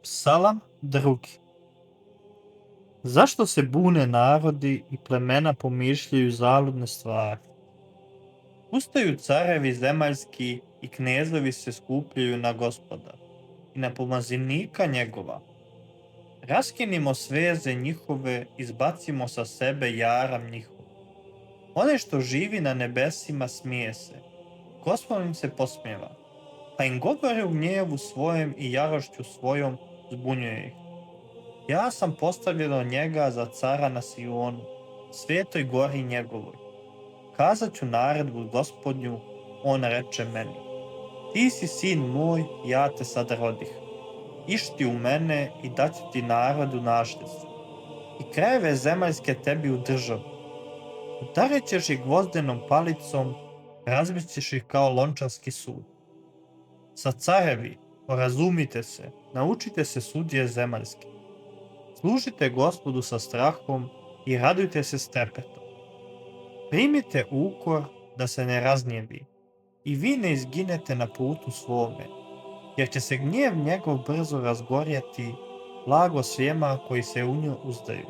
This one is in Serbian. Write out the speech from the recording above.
Psalam drugi. Zašto se bune narodi i plemena pomišljaju zaludne stvari? Ustaju carevi zemaljski i knezovi se skupljaju na Gospoda i na pomazanika njegova. Raskinimo sveze njihove, izbacimo sa sebe jaram njihov. Onaj što živi na nebesima smije se, Gospod im se posmijeva, pa im govore u gnjevu svojem i jarošću svojom zbunjuje ih. Ja sam postavljeno njega za cara na Sionu, svetoj gori njegovoj. Kazat ću naredbu Gospodnju, on reče meni. Ti si sin moj, ja te sad rodih. Išti u mene i daću ti narodu naštetstvo. I krajeve zemaljske tebi u državu. Udarit ćeš ih gvozdenom palicom, razbićeš ih kao lončarski sud. Sad carevi, porazumite se, naučite se sudije zemaljske. Služite Gospodu sa strahom i radujte se s trepetom. Primite ukor da se ne razgnjevi i vi ne izginete na putu svome, jer će se gnjev njegov brzo razgorjeti, blago svijema koji se u nju uzdaju.